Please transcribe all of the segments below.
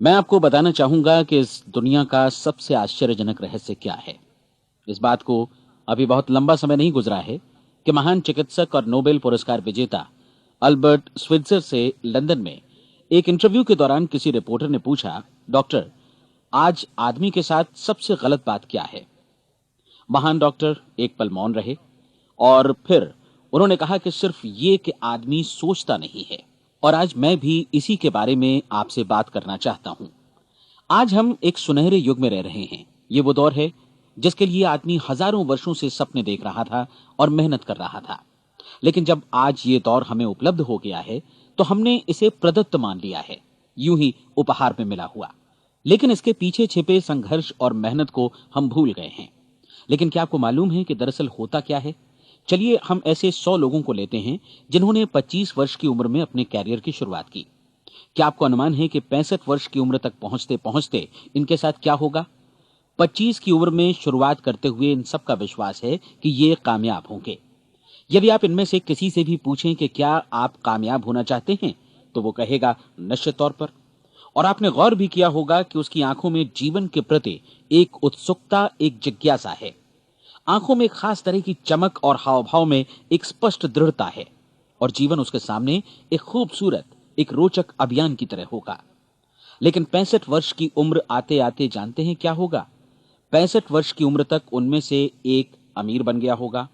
मैं आपको बताना चाहूंगा कि इस दुनिया का सबसे आश्चर्यजनक रहस्य क्या है। इस बात को अभी बहुत लंबा समय नहीं गुजरा है कि महान चिकित्सक और नोबेल पुरस्कार विजेता अल्बर्ट स्विट्जर से लंदन में एक इंटरव्यू के दौरान किसी रिपोर्टर ने पूछा, डॉक्टर, आज आदमी के साथ सबसे गलत बात क्या है? महान डॉक्टर एक पल मौन रहे और फिर उन्होंने कहा कि सिर्फ ये कि आदमी सोचता नहीं है। और आज मैं भी इसी के बारे में आपसे बात करना चाहता हूं। आज हम एक सुनहरे युग में रह रहे हैं। ये वो दौर है जिसके लिए आदमी हजारों वर्षों से सपने देख रहा था और मेहनत कर रहा था। लेकिन जब आज ये दौर हमें उपलब्ध हो गया है तो हमने इसे प्रदत्त मान लिया है, यूं ही उपहार में मिला हुआ। लेकिन इसके पीछे छिपे संघर्ष और मेहनत को हम भूल गए हैं। लेकिन क्या आपको मालूम है कि दरअसल होता क्या है? चलिए हम ऐसे 100 लोगों को लेते हैं जिन्होंने 25 वर्ष की उम्र में अपने कैरियर की शुरुआत की। क्या आपको अनुमान है कि 65 वर्ष की उम्र तक पहुंचते पहुंचते इनके साथ क्या होगा? 25 की उम्र में शुरुआत करते हुए इन सब का विश्वास है कि ये कामयाब होंगे। यदि आप इनमें से किसी से भी पूछें कि क्या आप कामयाब होना चाहते हैं, तो वो कहेगा निश्चित तौर पर। और आपने गौर भी किया होगा कि उसकी आंखों में जीवन के प्रति एक उत्सुकता, एक जिज्ञासा है। आंखों में एक खास तरह की चमक और हाव भाव में एक स्पष्ट दृढ़ता है। और जीवन उसके सामने एक खूबसूरत, एक रोचक अभियान की तरह होगा। लेकिन 65 वर्ष की उम्र आते आते जानते हैं क्या होगा? 65 वर्ष की उम्र तक उनमें से एक अमीर बन गया होगा,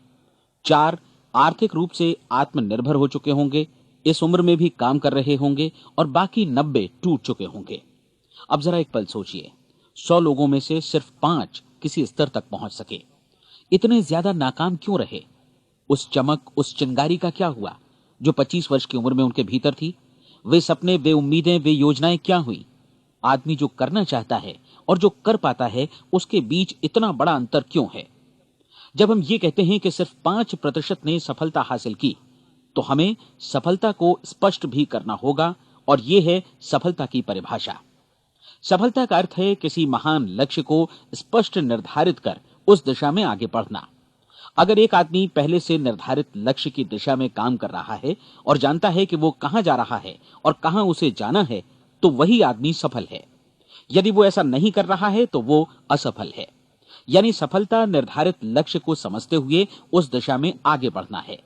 4 आर्थिक रूप से आत्मनिर्भर हो चुके होंगे, इस उम्र में भी काम कर रहे होंगे, और बाकी 90 टूट चुके होंगे। अब जरा एक पल सोचिए, 100 लोगों में से सिर्फ 5 किसी स्तर तक पहुंच सके। इतने ज्यादा नाकाम क्यों रहे? उस चमक, उस चिंगारी का क्या हुआ जो 25 वर्ष की उम्र में उनके भीतर थी? वे सपने, वे उम्मीदें, वे योजनाएं क्या हुई? आदमी जो करना चाहता है और जो कर पाता है, उसके बीच इतना बड़ा अंतर क्यों है? जब हम ये कहते हैं कि सिर्फ 5% ने सफलता हासिल की, तो हमें सफलता को स्पष्ट भी करना होगा। और यह है सफलता की परिभाषा। सफलता का अर्थ है किसी महान लक्ष्य को स्पष्ट निर्धारित कर उस दिशा में आगे बढ़ना। अगर एक आदमी पहले से निर्धारित लक्ष्य की दिशा में काम कर रहा है और जानता है कि वो कहां जा रहा है और कहां उसे जाना है, तो वही आदमी सफल है। यदि वो ऐसा नहीं कर रहा है तो वो असफल है। यानी सफलता निर्धारित लक्ष्य को समझते हुए उस दिशा में आगे बढ़ना है।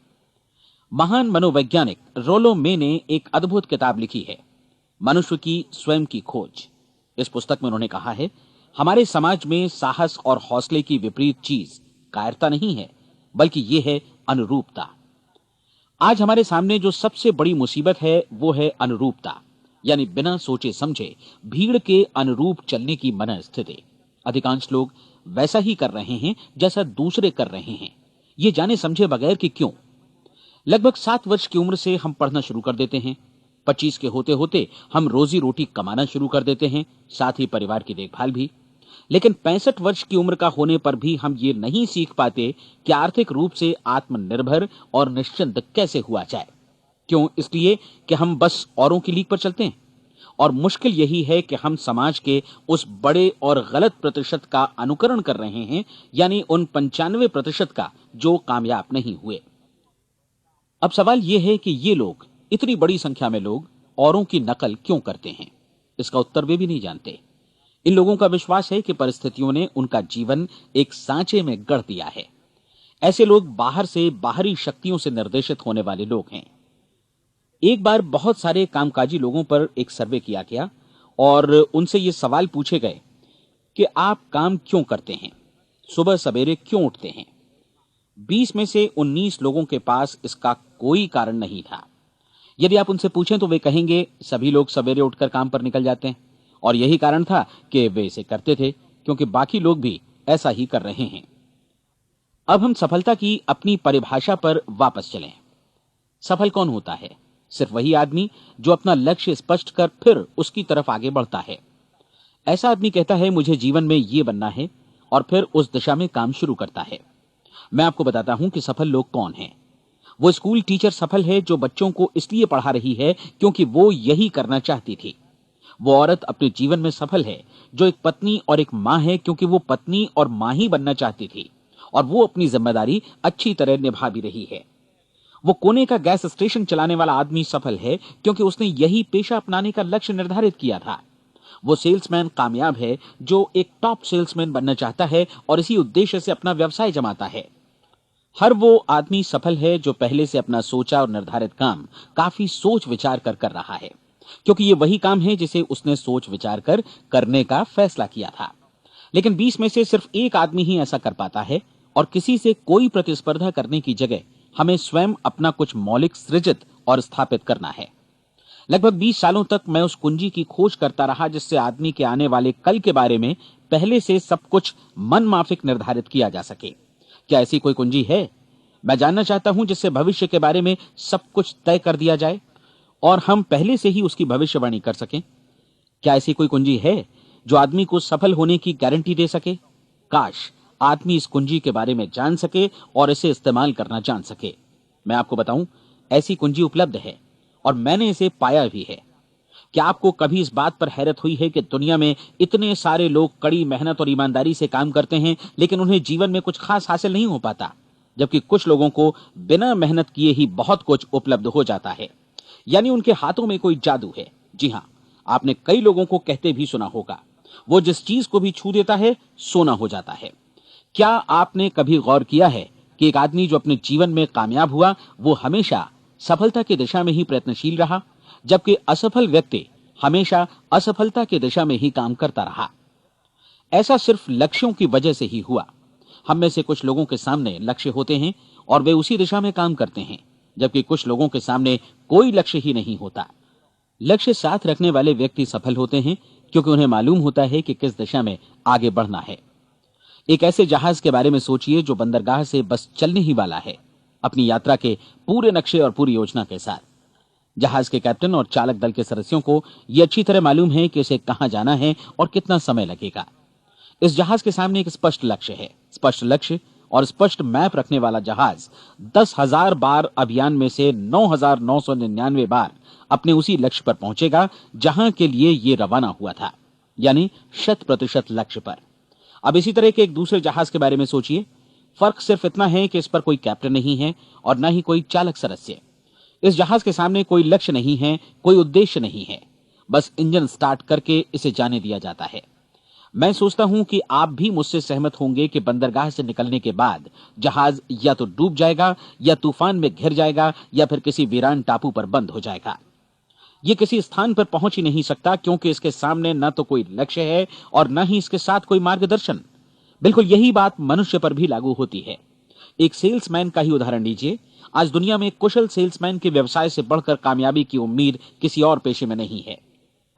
महान मनोवैज्ञानिक रोलो मे ने एक अद्भुत किताब लिखी है, मनुष्य की स्वयं की खोज। इस पुस्तक में उन्होंने कहा है, हमारे समाज में साहस और हौसले की विपरीत चीज कायरता नहीं है, बल्कि यह है अनुरूपता। आज हमारे सामने जो सबसे बड़ी मुसीबत है वो है अनुरूपता, यानी बिना सोचे समझे भीड़ के अनुरूप चलने की मनस्थिति। अधिकांश लोग वैसा ही कर रहे हैं जैसा दूसरे कर रहे हैं, ये जाने समझे बगैर कि क्यों। लगभग 7 वर्ष की उम्र से हम पढ़ना शुरू कर देते हैं। 25 के होते होते हम रोजी रोटी कमाना शुरू कर देते हैं, साथ ही परिवार की देखभाल भी। लेकिन 65 वर्ष की उम्र का होने पर भी हम ये नहीं सीख पाते कि आर्थिक रूप से आत्मनिर्भर और निश्चिंत कैसे हुआ जाए। क्यों? इसलिए कि हम बस औरों की लीक पर चलते हैं। और मुश्किल यही है कि हम समाज के उस बड़े और गलत प्रतिशत का अनुकरण कर रहे हैं, यानी उन 95% का जो कामयाब नहीं हुए। अब सवाल यह है कि ये लोग, इतनी बड़ी संख्या में लोग, औरों की नकल क्यों करते हैं? इसका उत्तर वे भी नहीं जानते। इन लोगों का विश्वास है कि परिस्थितियों ने उनका जीवन एक सांचे में गढ़ दिया है। ऐसे लोग बाहर से, बाहरी शक्तियों से निर्देशित होने वाले लोग हैं। एक बार बहुत सारे कामकाजी लोगों पर एक सर्वे किया गया और उनसे ये सवाल पूछे गए कि आप काम क्यों करते हैं, सुबह सवेरे क्यों उठते हैं? 20 में से 19 लोगों के पास इसका कोई कारण नहीं था। यदि आप उनसे पूछें तो वे कहेंगे सभी लोग सवेरे उठकर काम पर निकल जाते हैं, और यही कारण था कि वे इसे करते थे क्योंकि बाकी लोग भी ऐसा ही कर रहे हैं। अब हम सफलता की अपनी परिभाषा पर वापस चलें। सफल कौन होता है? सिर्फ वही आदमी जो अपना लक्ष्य स्पष्ट कर फिर उसकी तरफ आगे बढ़ता है। ऐसा आदमी कहता है मुझे जीवन में ये बनना है, और फिर उस दिशा में काम शुरू करता है। मैं आपको बताता हूं कि सफल लोग कौन हैं। वो स्कूल टीचर सफल है जो बच्चों को इसलिए पढ़ा रही है क्योंकि वो यही करना चाहती थी। वो औरत अपने जीवन में सफल है जो एक पत्नी और एक मां है क्योंकि वो पत्नी और मां ही बनना चाहती थी, और वो अपनी जिम्मेदारी अच्छी तरह निभा भी रही है। वो कोने का गैस स्टेशन चलाने वाला आदमी सफल है क्योंकि उसने यही पेशा अपनाने का लक्ष्य निर्धारित किया था। वो सेल्समैन कामयाब है जो एक टॉप सेल्समैन बनना चाहता है और इसी उद्देश्य से अपना व्यवसाय जमाता है। हर वो आदमी सफल है जो पहले से अपना सोचा और निर्धारित काम काफी सोच विचार कर रहा है, क्योंकि ये वही काम है जिसे उसने सोच विचार कर करने का फैसला किया था। लेकिन 20 में से सिर्फ एक आदमी ही ऐसा कर पाता है, और किसी से कोई प्रतिस्पर्धा करने की जगह हमें स्वयं अपना कुछ मौलिक सृजित और स्थापित करना है। लगभग 20 सालों तक मैं उस कुंजी की खोज करता रहा जिससे आदमी के आने वाले कल के बारे में पहले से सब कुछ मन माफिक निर्धारित किया जा सके। क्या ऐसी कोई कुंजी है? मैं जानना चाहता हूं जिससे भविष्य के बारे में सब कुछ तय कर दिया जाए और हम पहले से ही उसकी भविष्यवाणी कर सकें। क्या ऐसी कोई कुंजी है जो आदमी को सफल होने की गारंटी दे सके? काश आदमी इस कुंजी के बारे में जान सके और इसे इस्तेमाल करना जान सके। मैं आपको बताऊं, ऐसी कुंजी उपलब्ध है और मैंने इसे पाया भी है। क्या आपको कभी इस बात पर हैरत हुई है कि दुनिया में इतने सारे लोग कड़ी मेहनत और ईमानदारी से काम करते हैं, लेकिन उन्हें जीवन में कुछ खास हासिल नहीं हो पाता, जबकि कुछ लोगों को बिना मेहनत किए ही बहुत कुछ उपलब्ध हो जाता है। यानी उनके हाथों में कोई जादू है। जी हां, आपने कई लोगों को कहते भी सुना होगा, वो जिस चीज को भी छू देता है सोना हो जाता है। क्या आपने कभी गौर किया है कि एक आदमी जो अपने जीवन में कामयाब हुआ वो हमेशा सफलता की दिशा में ही प्रयत्नशील रहा, जबकि असफल व्यक्ति हमेशा असफलता की दिशा में ही काम करता रहा? ऐसा सिर्फ लक्ष्यों की वजह से ही हुआ। हम में से कुछ लोगों के सामने लक्ष्य होते हैं और वे उसी दिशा में काम करते हैं, जबकि कुछ लोगों के सामने कोई लक्ष्य ही नहीं होता। लक्ष्य साथ रखने वाले व्यक्ति सफल होते हैं क्योंकि उन्हें मालूम होता है कि किस दिशा में आगे बढ़ना है। एक ऐसे जहाज के बारे में सोचिए जो बंदरगाह से बस चलने ही वाला है, अपनी यात्रा के पूरे नक्शे और पूरी योजना के साथ। जहाज के कैप्टन और चालक दल के सदस्यों को यह अच्छी तरह मालूम है कि उसे कहां जाना है और कितना समय लगेगा। इस जहाज के सामने एक स्पष्ट लक्ष्य है। स्पष्ट लक्ष्य और स्पष्ट मैप रखने वाला जहाज 10,000 बार अभियान में से 9,999 बार अपने उसी लक्ष्य पर पहुंचेगा जहां के लिए ये रवाना हुआ था, यानी 100% लक्ष्य पर। अब इसी तरह के एक दूसरे जहाज के बारे में सोचिए। फर्क सिर्फ इतना है कि इस पर कोई कैप्टन नहीं है और न ही कोई चालक सदस्य। इस जहाज के सामने कोई लक्ष्य नहीं है, कोई उद्देश्य नहीं है, बस इंजन स्टार्ट करके इसे जाने दिया जाता है। मैं सोचता हूं कि आप भी मुझसे सहमत होंगे कि बंदरगाह से निकलने के बाद जहाज या तो डूब जाएगा या तूफान में घिर जाएगा या फिर किसी वीरान टापू पर बंद हो जाएगा। ये किसी स्थान पर पहुंच ही नहीं सकता क्योंकि इसके सामने न तो कोई लक्ष्य है और न ही इसके साथ कोई मार्गदर्शन। बिल्कुल यही बात मनुष्य पर भी लागू होती है। एक सेल्समैन का ही उदाहरण लीजिए। आज दुनिया में कुशल सेल्समैन के व्यवसाय से बढ़कर कामयाबी की उम्मीद किसी और पेशे में नहीं है।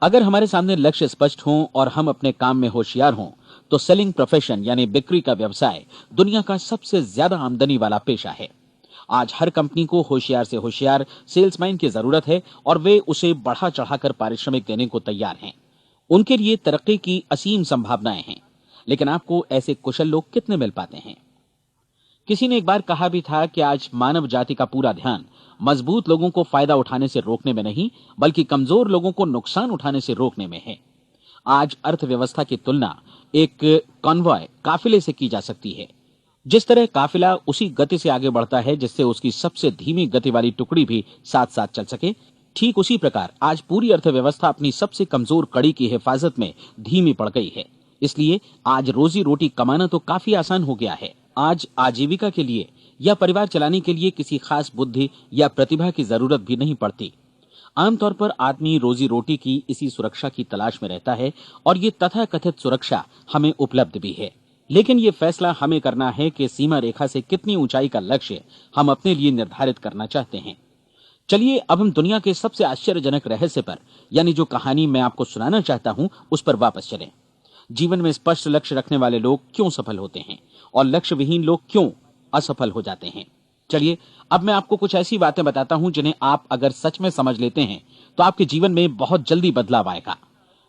अगर हमारे सामने लक्ष्य स्पष्ट हों और हम अपने काम में होशियार हों तो सेलिंग प्रोफेशन यानी बिक्री का व्यवसाय दुनिया का सबसे ज्यादा आमदनी वाला पेशा है। आज हर कंपनी को होशियार से होशियार सेल्समैन की जरूरत है और वे उसे बढ़ा चढ़ाकर पारिश्रमिक देने को तैयार हैं। उनके लिए तरक्की की असीम संभावनाएं हैं, लेकिन आपको ऐसे कुशल लोग कितने मिल पाते हैं? किसी ने एक बार कहा भी था कि आज मानव जाति का पूरा ध्यान मजबूत लोगों को फायदा उठाने से रोकने में नहीं, बल्कि कमजोर लोगों को नुकसान उठाने से रोकने में है। आज अर्थव्यवस्था की तुलना एक कॉन्वॉय काफिले से की जा सकती है। जिस तरह काफिला उसी गति से आगे बढ़ता है जिससे उसकी सबसे धीमी गति वाली टुकड़ी भी साथ साथ चल सके, ठीक उसी प्रकार आज पूरी अर्थव्यवस्था अपनी सबसे कमजोर कड़ी की हिफाजत में धीमी पड़ गई है। इसलिए आज रोजी रोटी कमाना तो काफी आसान हो गया है। आज आजीविका के लिए या परिवार चलाने के लिए किसी खास बुद्धि या प्रतिभा की जरूरत भी नहीं पड़ती। आमतौर पर आदमी रोजी रोटी की इसी सुरक्षा की तलाश में रहता है और ये तथाकथित सुरक्षा हमें उपलब्ध भी है। लेकिन ये फैसला हमें करना है कि सीमा रेखा से कितनी ऊंचाई का लक्ष्य हम अपने लिए निर्धारित करना चाहते हैं। चलिए अब हम दुनिया के सबसे आश्चर्यजनक रहस्य पर, यानी जो कहानी मैं आपको सुनाना चाहता हूं, उस पर वापस चलें। जीवन में स्पष्ट लक्ष्य रखने वाले लोग क्यों सफल होते हैं और लक्ष्य विहीन लोग क्यों असफल हो जाते हैं? चलिए अब मैं आपको कुछ ऐसी बातें बताता हूं जिन्हें आप अगर सच में समझ लेते हैं तो आपके जीवन में बहुत जल्दी बदलाव आएगा।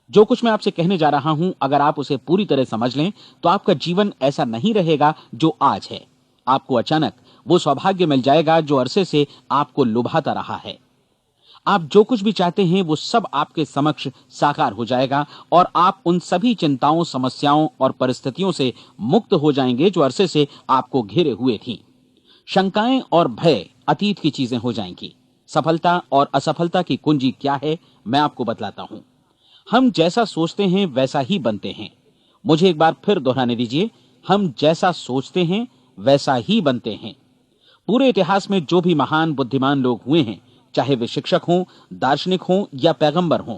जो कुछ मैं आपसे कहने जा रहा हूं, अगर आप उसे पूरी तरह समझ लें तो आपका जीवन ऐसा नहीं रहेगा जो आज है। आपको अचानक वो सौभाग्य मिल जाएगा जो अरसे से आपको लुभाता रहा है। आप जो कुछ भी चाहते हैं वो सब आपके समक्ष साकार हो जाएगा और आप उन सभी चिंताओं, समस्याओं और परिस्थितियों से मुक्त हो जाएंगे जो अरसे से आपको घेरे हुए थी। शंकाएं और भय अतीत की चीजें हो जाएंगी। सफलता और असफलता की कुंजी क्या है, मैं आपको बतलाता हूं। हम जैसा सोचते हैं वैसा ही बनते हैं। मुझे एक बार फिर दोहराने दीजिए, हम जैसा सोचते हैं वैसा ही बनते हैं। पूरे इतिहास में जो भी महान बुद्धिमान लोग हुए हैं, चाहे वे शिक्षक हों, दार्शनिक हों या पैगंबर हों,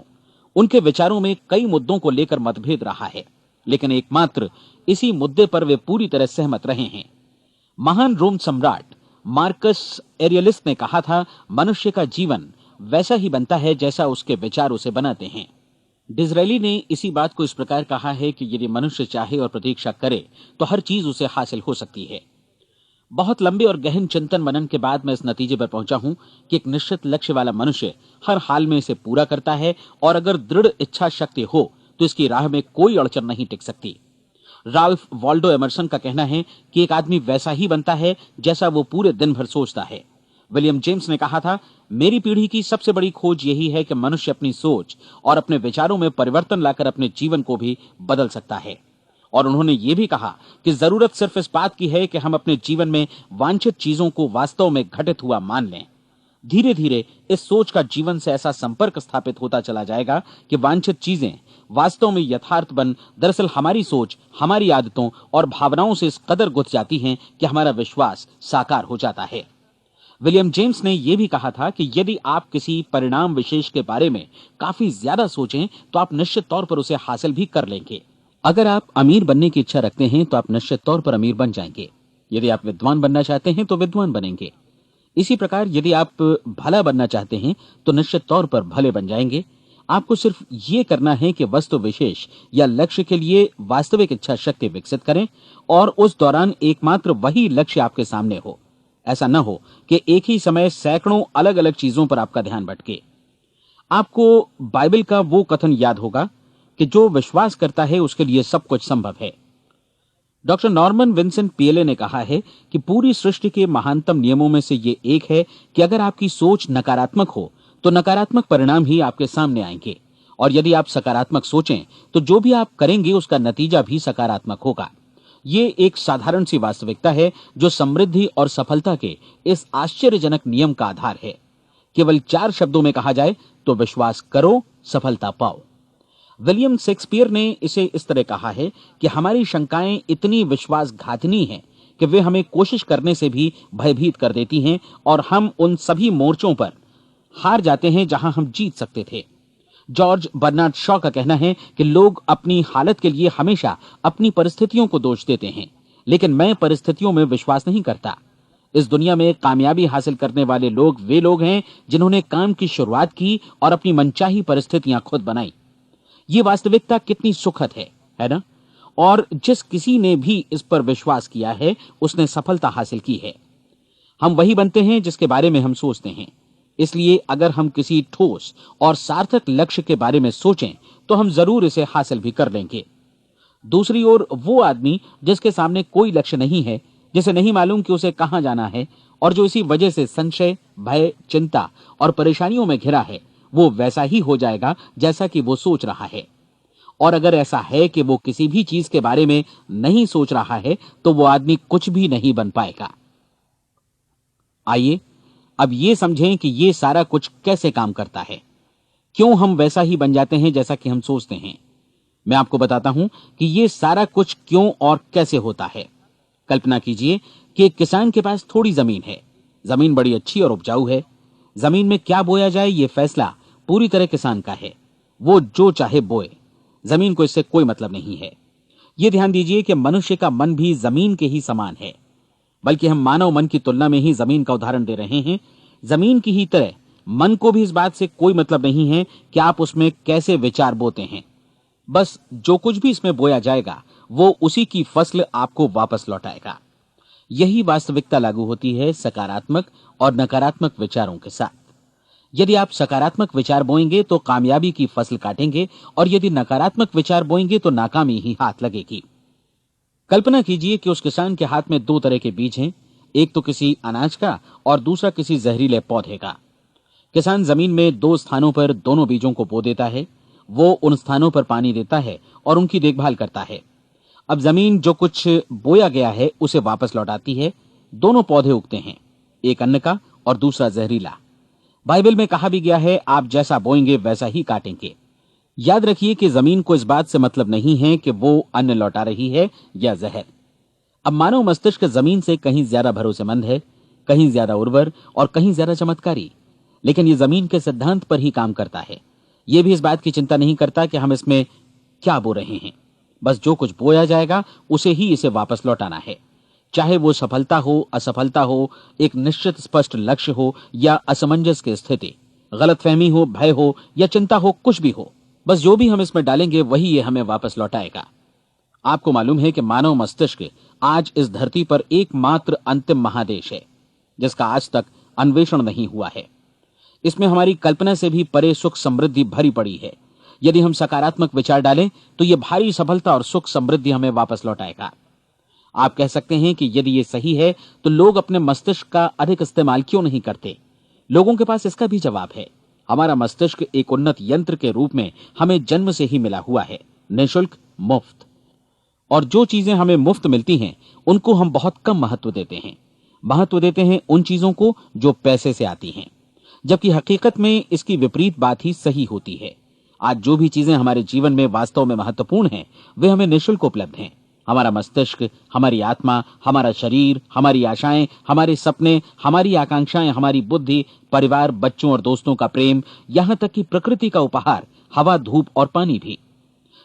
उनके विचारों में कई मुद्दों को लेकर मतभेद रहा है, लेकिन एकमात्र इसी मुद्दे पर वे पूरी तरह सहमत रहे हैं। महान रोम सम्राट मार्कस एरियलिस ने कहा था, मनुष्य का जीवन वैसा ही बनता है जैसा उसके विचार उसे बनाते हैं। डिज़रायली ने इसी बात को इस प्रकार कहा है कि यदि मनुष्य चाहे और प्रतीक्षा करे तो हर चीज उसे हासिल हो सकती है। बहुत लंबे और गहन चिंतन मनन के बाद मैं इस नतीजे पर पहुंचा हूं कि एक निश्चित लक्ष्य वाला मनुष्य हर हाल में इसे पूरा करता है, और अगर दृढ़ इच्छा शक्ति हो तो इसकी राह में कोई अड़चन नहीं टिक सकती। राल्फ वॉल्डो एमर्सन का कहना है कि एक आदमी वैसा ही बनता है जैसा वो पूरे दिन भर सोचता है। विलियम जेम्स ने कहा था, मेरी पीढ़ी की सबसे बड़ी खोज यही है कि मनुष्य अपनी सोच और अपने विचारों में परिवर्तन लाकर अपने जीवन को भी बदल सकता है। और उन्होंने ये भी कहा कि जरूरत सिर्फ इस बात की है कि हम अपने जीवन में वांछित चीजों को वास्तव में घटित हुआ मान लें। धीरे धीरे इस सोच का जीवन से ऐसा संपर्क स्थापित होता चला जाएगा कि वांछित चीजें वास्तव में यथार्थ बन दरअसल हमारी सोच, हमारी आदतों और भावनाओं से इस कदर गुथ जाती हैं कि हमारा विश्वास साकार हो जाता है। विलियम जेम्स ने यह भी कहा था कि यदि आप किसी परिणाम विशेष के बारे में काफी ज्यादा सोचें तो आप निश्चित तौर पर उसे हासिल भी कर लेंगे। अगर आप अमीर बनने की इच्छा रखते हैं तो आप निश्चित तौर पर अमीर बन जाएंगे। यदि आप विद्वान बनना चाहते हैं तो विद्वान बनेंगे। इसी प्रकार यदि आप भला बनना चाहते हैं तो निश्चित तौर पर भले बन जाएंगे। आपको सिर्फ ये करना है कि वस्तु विशेष या लक्ष्य के लिए वास्तविक इच्छा शक्ति विकसित करें और उस दौरान एकमात्र वही लक्ष्य आपके सामने हो। ऐसा न हो कि एक ही समय सैकड़ों अलग अलग चीजों पर आपका ध्यान भटके। आपको बाइबल का वो कथन याद होगा कि जो विश्वास करता है उसके लिए सब कुछ संभव है। डॉक्टर नॉर्मन विंसेंट पीएले ने कहा है कि पूरी सृष्टि के महानतम नियमों में से ये एक है कि अगर आपकी सोच नकारात्मक हो तो नकारात्मक परिणाम ही आपके सामने आएंगे, और यदि आप सकारात्मक सोचें तो जो भी आप करेंगे उसका नतीजा भी सकारात्मक होगा। ये एक साधारण सी वास्तविकता है जो समृद्धि और सफलता के इस आश्चर्यजनक नियम का आधार है। केवल 4 शब्दों में कहा जाए तो विश्वास करो, सफलता पाओ। विलियम शेक्सपियर ने इसे इस तरह कहा है कि हमारी शंकाएं इतनी विश्वासघातिनी हैं कि वे हमें कोशिश करने से भी भयभीत कर देती हैं, और हम उन सभी मोर्चों पर हार जाते हैं जहां हम जीत सकते थे। जॉर्ज बर्नार्ड शॉ का कहना है कि लोग अपनी हालत के लिए हमेशा अपनी परिस्थितियों को दोष देते हैं, लेकिन मैं परिस्थितियों में विश्वास नहीं करता। इस दुनिया में कामयाबी हासिल करने वाले लोग वे लोग हैं जिन्होंने काम की शुरुआत की और अपनी मनचाही परिस्थितियां खुद बनाई। ये वास्तविकता कितनी सुखद है ना? और जिस किसी ने भी इस पर विश्वास किया है उसने सफलता हासिल की है। हम वही बनते हैं जिसके बारे में हम सोचते हैं। इसलिए अगर हम किसी ठोस और सार्थक लक्ष्य के बारे में सोचें तो हम जरूर इसे हासिल भी कर लेंगे। दूसरी ओर वो आदमी जिसके सामने कोई लक्ष्य नहीं है, जिसे नहीं मालूम कि उसे कहां जाना है, और जो इसी वजह से संशय, भय, चिंता और परेशानियों में घिरा है, वो वैसा ही हो जाएगा जैसा कि वो सोच रहा है। और अगर ऐसा है कि वो किसी भी चीज के बारे में नहीं सोच रहा है तो वो आदमी कुछ भी नहीं बन पाएगा। आइए अब ये समझें कि ये सारा कुछ कैसे काम करता है, क्यों हम वैसा ही बन जाते हैं जैसा कि हम सोचते हैं। मैं आपको बताता हूं कि ये सारा कुछ क्यों और कैसे होता है। कल्पना कीजिए कि एक किसान के पास थोड़ी जमीन है। जमीन बड़ी अच्छी और उपजाऊ है। जमीन में क्या बोया जाए ये फैसला पूरी तरह किसान का है। वो जो चाहे बोए, जमीन को इससे कोई मतलब नहीं है। ये ध्यान दीजिए कि मनुष्य का मन भी जमीन के ही समान है, बल्कि हम मानव मन की तुलना में ही जमीन का उदाहरण दे रहे हैं। जमीन की ही तरह मन को भी इस बात से कोई मतलब नहीं है कि आप उसमें कैसे विचार बोते हैं। बस जो कुछ भी इसमें बोया जाएगा वो उसी की फसल आपको वापस लौटाएगा। यही वास्तविकता लागू होती है सकारात्मक और नकारात्मक विचारों के साथ। यदि आप सकारात्मक विचार बोएंगे तो कामयाबी की फसल काटेंगे, और यदि नकारात्मक विचार बोएंगे तो नाकामी ही हाथ लगेगी। कल्पना कीजिए कि उस किसान के हाथ में 2 तरह के बीज हैं, एक तो किसी अनाज का और दूसरा किसी जहरीले पौधे का। किसान जमीन में 2 स्थानों पर दोनों बीजों को बो देता है। वो उन स्थानों पर पानी देता है और उनकी देखभाल करता है। अब जमीन जो कुछ बोया गया है उसे वापस लौटाती है। दोनों पौधे उगते हैं, एक अन्न का और दूसरा जहरीला। बाइबल में कहा भी गया है, आप जैसा बोएंगे वैसा ही काटेंगे। याद रखिए कि जमीन को इस बात से मतलब नहीं है कि वो अन्न लौटा रही है या जहर। अब मानव मस्तिष्क जमीन से कहीं ज्यादा भरोसेमंद है, कहीं ज्यादा उर्वर और कहीं ज्यादा चमत्कारी, लेकिन ये जमीन के सिद्धांत पर ही काम करता है। ये भी इस बात की चिंता नहीं करता कि हम इसमें क्या बो रहे हैं। बस जो कुछ बोया जाएगा उसे ही इसे वापस लौटाना है, चाहे वो सफलता हो, असफलता हो, एक निश्चित स्पष्ट लक्ष्य हो या असमंजस की स्थिति, गलतफहमी हो, भय हो या चिंता हो, कुछ भी हो। बस जो भी हम इसमें डालेंगे वही ये हमें वापस लौटाएगा। आपको मालूम है कि मानव मस्तिष्क आज इस धरती पर एकमात्र अंतिम महादेश है जिसका आज तक अन्वेषण नहीं हुआ है। इसमें हमारी कल्पना से भी परे सुख समृद्धि भरी पड़ी है। यदि हम सकारात्मक विचार डालें तो यह भारी सफलता और सुख समृद्धि हमें वापस लौटाएगा। आप कह सकते हैं कि यदि ये सही है तो लोग अपने मस्तिष्क का अधिक इस्तेमाल क्यों नहीं करते? लोगों के पास इसका भी जवाब है। हमारा मस्तिष्क एक उन्नत यंत्र के रूप में हमें जन्म से ही मिला हुआ है, निःशुल्क, मुफ्त। और जो चीजें हमें मुफ्त मिलती हैं उनको हम बहुत कम महत्व देते हैं। महत्व देते हैं उन चीजों को जो पैसे से आती हैं, जबकि हकीकत में इसकी विपरीत बात ही सही होती है। आज जो भी चीजें हमारे जीवन में वास्तव में महत्वपूर्ण हैं वे हमें निःशुल्क उपलब्ध हैं। हमारा मस्तिष्क, हमारी आत्मा, हमारा शरीर, हमारी आशाएं, हमारे सपने, हमारी आकांक्षाएं, हमारी बुद्धि, परिवार, बच्चों और दोस्तों का प्रेम, यहां तक कि प्रकृति का उपहार, हवा, धूप और पानी भी।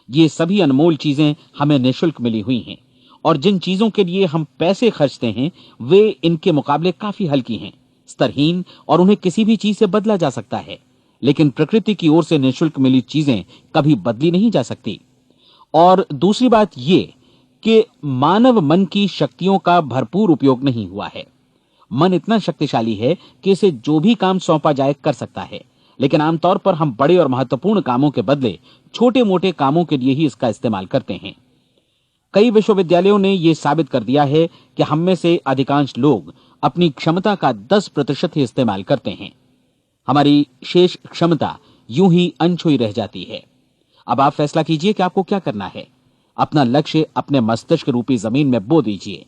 ये सभी अनमोल चीजें हमें निःशुल्क मिली हुई हैं, और जिन चीजों के लिए हम पैसे खर्चते हैं वे इनके मुकाबले काफी हल्की हैं, स्तरहीन, और उन्हें किसी भी चीज से बदला जा सकता है। लेकिन प्रकृति की ओर से निःशुल्क मिली चीजें कभी बदली नहीं जा सकती। और दूसरी बात ये कि मानव मन की शक्तियों का भरपूर उपयोग नहीं हुआ है। मन इतना शक्तिशाली है कि इसे जो भी काम सौंपा जाए कर सकता है, लेकिन आमतौर पर हम बड़े और महत्वपूर्ण कामों के बदले छोटे मोटे कामों के लिए ही इसका इस्तेमाल करते हैं। कई विश्वविद्यालयों ने यह साबित कर दिया है कि हम में से अधिकांश लोग अपनी क्षमता का 10% ही इस्तेमाल करते हैं। हमारी शेष क्षमता यूं ही अनछुई रह जाती है। अब आप फैसला कीजिए कि आपको क्या करना है। अपना लक्ष्य अपने मस्तिष्क रूपी जमीन में बो दीजिए।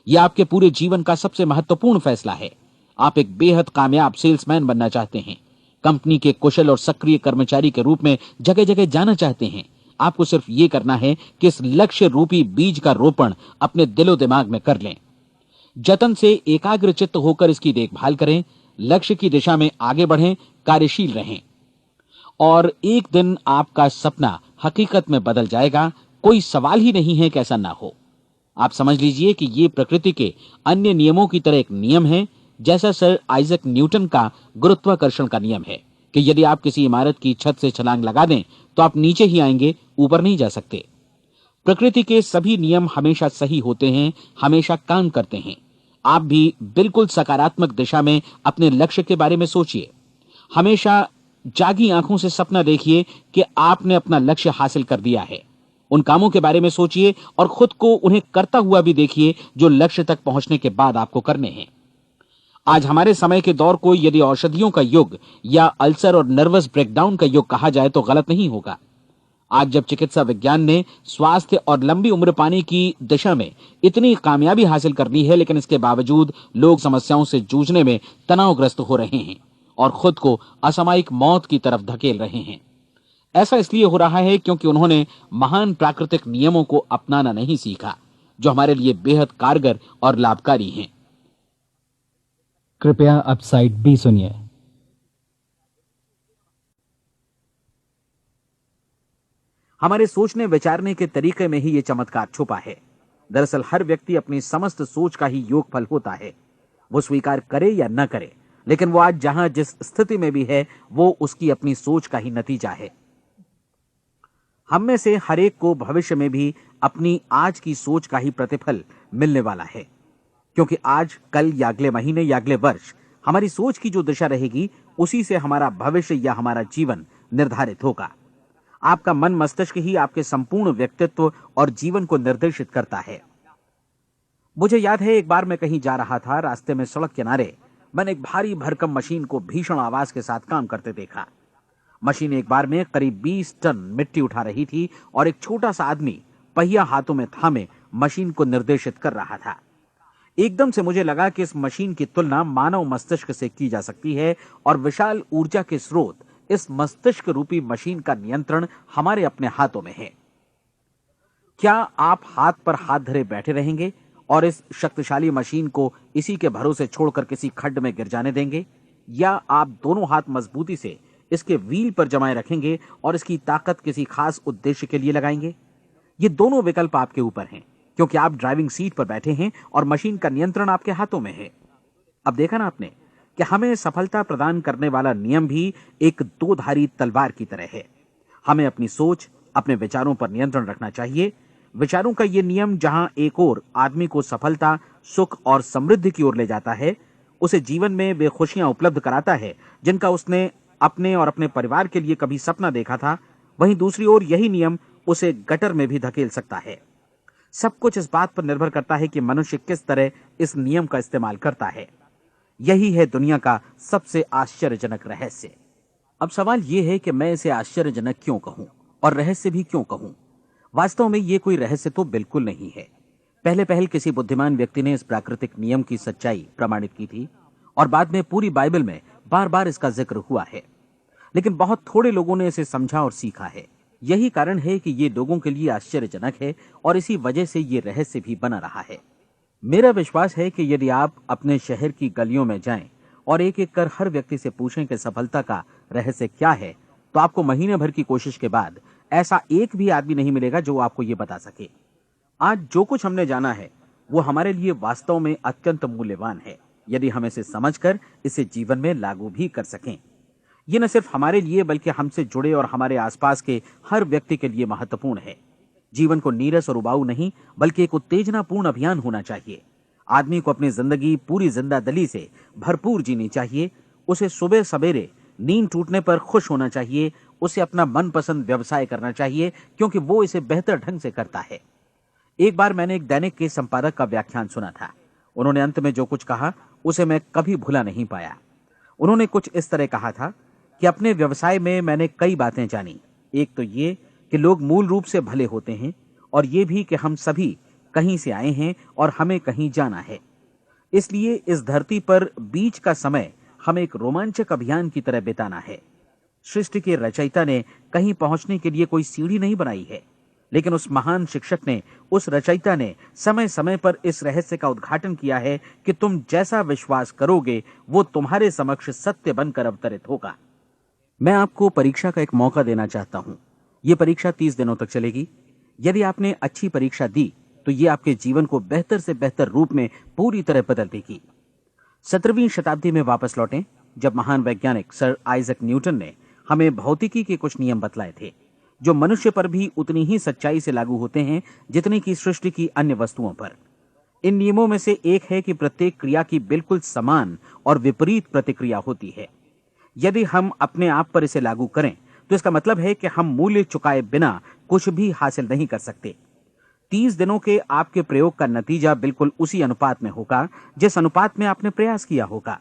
यह आपके पूरे जीवन का सबसे महत्वपूर्ण फैसला है। आप एक बेहद कामयाब सेल्समैन बनना चाहते हैं, कंपनी के कुशल और सक्रिय कर्मचारी के रूप में जगह जगह जाना चाहते हैं। आपको सिर्फ ये करना है कि इस लक्ष्य रूपी बीज का रोपण अपने दिलो दिमाग में कर लें। जतन से एकाग्रचित्त होकर इसकी देखभाल करें, लक्ष्य की दिशा में आगे बढ़ें, कार्यशील रहें, और एक दिन आपका सपना हकीकत में बदल जाएगा। कोई सवाल ही नहीं है कि ऐसा ना हो। आप समझ लीजिए कि ये प्रकृति के अन्य नियमों की तरह एक नियम है, जैसा सर आइजैक न्यूटन का गुरुत्वाकर्षण का नियम है कि यदि आप किसी इमारत की छत से छलांग लगा दें तो आप नीचे ही आएंगे, ऊपर नहीं जा सकते। प्रकृति के सभी नियम हमेशा सही होते हैं, हमेशा काम करते हैं। आप भी बिल्कुल सकारात्मक दिशा में अपने लक्ष्य के बारे में सोचिए। हमेशा जागी आंखों से सपना देखिए कि आपने अपना लक्ष्य हासिल कर दिया है। उन कामों के बारे में सोचिए और खुद को उन्हें करता हुआ भी देखिए जो लक्ष्य तक पहुंचने के बाद आपको करने हैं। आज हमारे समय के दौर को यदि औषधियों का युग या अल्सर और नर्वस ब्रेकडाउन का युग कहा जाए तो गलत नहीं होगा। आज जब चिकित्सा विज्ञान ने स्वास्थ्य और लंबी उम्र पाने की दिशा में इतनी कामयाबी हासिल कर ली है, लेकिन इसके बावजूद लोग समस्याओं से जूझने में तनावग्रस्त हो रहे हैं और खुद को असामयिक मौत की तरफ धकेल रहे हैं। ऐसा इसलिए हो रहा है क्योंकि उन्होंने महान प्राकृतिक नियमों को अपनाना नहीं सीखा, जो हमारे लिए बेहद कारगर और लाभकारी हैं। कृपया अब साइड बी सुनिए। हमारे सोचने विचारने के तरीके में ही ये चमत्कार छुपा है। दरअसल हर व्यक्ति अपनी समस्त सोच का ही योगफल होता है। वो स्वीकार करे या न करे, लेकिन वो आज जहां जिस स्थिति में भी है वो उसकी अपनी सोच का ही नतीजा है। हम में से हर एक को भविष्य में भी अपनी आज की सोच का ही प्रतिफल मिलने वाला है, क्योंकि आज, कल या अगले महीने या अगले वर्ष हमारी सोच की जो दिशा रहेगी उसी से हमारा भविष्य या हमारा जीवन निर्धारित होगा। आपका मन मस्तिष्क ही आपके संपूर्ण व्यक्तित्व और जीवन को निर्देशित करता है। मुझे याद है एक बार मैं कहीं जा रहा था, रास्ते में सड़क किनारे मैंने एक भारी भरकम मशीन को भीषण आवाज के साथ काम करते देखा। मशीन एक बार में करीब 20 टन मिट्टी उठा रही थी और एक छोटा सा आदमी पहिया हाथों में थामे मशीन को निर्देशित कर रहा था। एकदम से मुझे लगा कि इस मशीन की तुलना मानव मस्तिष्क से की जा सकती है और विशाल ऊर्जा के स्रोत इस मस्तिष्क रूपी मशीन का नियंत्रण हमारे अपने हाथों में है। क्या आप हाथ पर हाथ धरे बैठे रहेंगे और इस शक्तिशाली मशीन को इसी के भरोसे छोड़कर किसी खड्ड में गिर जाने देंगे, या आप दोनों हाथ मजबूती से इसके व्हील पर जमाए रखेंगे और इसकी ताकत किसी खास उद्देश्य के लिए लगाएंगे? ये दोनों विकल्प आपके ऊपर हैं, क्योंकि आप ड्राइविंग सीट पर बैठे हैं और मशीन का नियंत्रण आपके हाथों में है। अब देखा ना आपने कि हमें सफलता प्रदान करने वाला नियम भी एक दो-धारी तलवार की तरह है। हमें अपनी सोच, अपने विचारों पर नियंत्रण रखना चाहिए। विचारों का ये नियम जहां एक ओर आदमी को सफलता, सुख और समृद्धि की ओर ले जाता है, उसे जीवन में वे खुशियां उपलब्ध कराता है जिनका उसने अपने और अपने परिवार के लिए कभी सपना देखा था, वहीं दूसरी ओर यही नियम उसे गटर में भी धकेल सकता है। सब कुछ इस बात पर निर्भर करता है कि मनुष्य किस तरह इस नियम का इस्तेमाल करता है। यही है दुनिया का सबसे आश्चर्यजनक रहस्य। अब सवाल यह है कि मैं इसे आश्चर्यजनक क्यों कहूं और रहस्य भी क्यों कहूं? वास्तव में यह कोई रहस्य तो बिल्कुल नहीं है। पहले पहल किसी बुद्धिमान व्यक्ति ने इस प्राकृतिक नियम की सच्चाई प्रमाणित की थी और बाद में पूरी बाइबल में बार बार इसका जिक्र हुआ है, लेकिन बहुत थोड़े लोगों ने इसे समझा और सीखा है। यही कारण है कि ये लोगों के लिए आश्चर्यजनक है और इसी वजह से ये रहस्य भी बना रहा है। मेरा विश्वास है कि यदि आप अपने शहर की गलियों में जाएं और एक एक कर हर व्यक्ति से पूछें कि सफलता का रहस्य क्या है, तो आपको महीने भर की कोशिश के बाद ऐसा एक भी आदमी नहीं मिलेगा जो आपको ये बता सके। आज जो कुछ हमने जाना है वो हमारे लिए वास्तव में अत्यंत मूल्यवान है, यदि हम इसे समझकर इसे जीवन में लागू भी कर सकें। ये न सिर्फ हमारे लिए बल्कि हमसे जुड़े और हमारे आसपास के हर व्यक्ति के लिए महत्वपूर्ण है। जीवन को नीरस और उबाऊ नहीं बल्कि एक उत्तेजनापूर्ण अभियान होना चाहिए। आदमी को अपनी जिंदगी पूरी जिंदादिली से भरपूर जीनी चाहिए। उसे सुबह सवेरे नींद टूटने पर खुश होना चाहिए। उसे अपना मनपसंद व्यवसाय करना चाहिए, क्योंकि वो इसे बेहतर ढंग से करता है। एक बार मैंने एक दैनिक के संपादक का व्याख्यान सुना था। उन्होंने अंत में जो कुछ कहा उसे मैं कभी भुला नहीं पाया। उन्होंने कुछ इस तरह कहा था कि अपने व्यवसाय में मैंने कई बातें जानी। एक तो ये कि लोग मूल रूप से भले होते हैं, और ये भी कि हम सभी कहीं से आए हैं और हमें कहीं जाना है। इसलिए इस धरती पर बीच का समय हमें एक रोमांचक अभियान की तरह बिताना है। सृष्टि के रचयिता ने कहीं पहुंचने के लिए कोई सीढ़ी नहीं बनाई है, लेकिन उस महान शिक्षक ने, उस रचयिता ने समय समय पर इस रहस्य का उद्घाटन किया है कि तुम जैसा विश्वास करोगे वो तुम्हारे समक्ष सत्य बनकर अवतरित होगा। मैं आपको परीक्षा का एक मौका देना चाहता हूं। यह परीक्षा 30 दिनों तक चलेगी। यदि आपने अच्छी परीक्षा दी तो ये आपके जीवन को बेहतर से बेहतर रूप में पूरी तरह बदल देगी। 17वीं शताब्दी में वापस लौटें, जब महान वैज्ञानिक सर आइजक न्यूटन ने हमें भौतिकी के कुछ नियम बतलाए थे, जो मनुष्य पर भी उतनी ही सच्चाई से लागू होते हैं जितनी की सृष्टि की अन्य वस्तुओं पर। इन नियमों में से एक है कि प्रत्येक क्रिया की बिल्कुल समान और विपरीत प्रतिक्रिया होती है। यदि हम अपने आप पर इसे लागू करें तो इसका मतलब है कि हम मूल्य चुकाए बिना कुछ भी हासिल नहीं कर सकते। 30 दिनों के आपके प्रयोग का नतीजा बिल्कुल उसी अनुपात में होगा जिस अनुपात में आपने प्रयास किया होगा।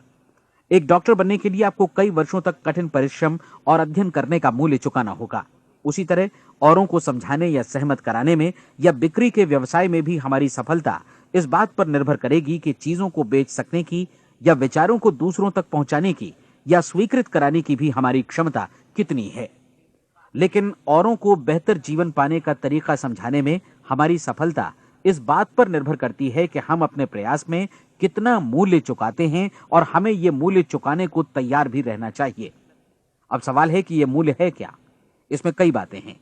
एक डॉक्टर बनने के लिए आपको कई वर्षों तक कठिन परिश्रम और अध्ययन करने का मूल्य चुकाना होगा। उसी तरह औरों को समझाने या सहमत कराने में या बिक्री के व्यवसाय में भी हमारी सफलता इस बात पर निर्भर करेगी कि चीजों को बेच सकने की या विचारों को दूसरों तक पहुंचाने की या स्वीकृत कराने की भी हमारी क्षमता कितनी है। लेकिन औरों को बेहतर जीवन पाने का तरीका समझाने में हमारी सफलता इस बात पर निर्भर करती है कि हम अपने प्रयास में कितना मूल्य चुकाते हैं, और हमें यह मूल्य चुकाने को तैयार भी रहना चाहिए। अब सवाल है कि यह मूल्य है क्या? इसमें कई बातें हैं।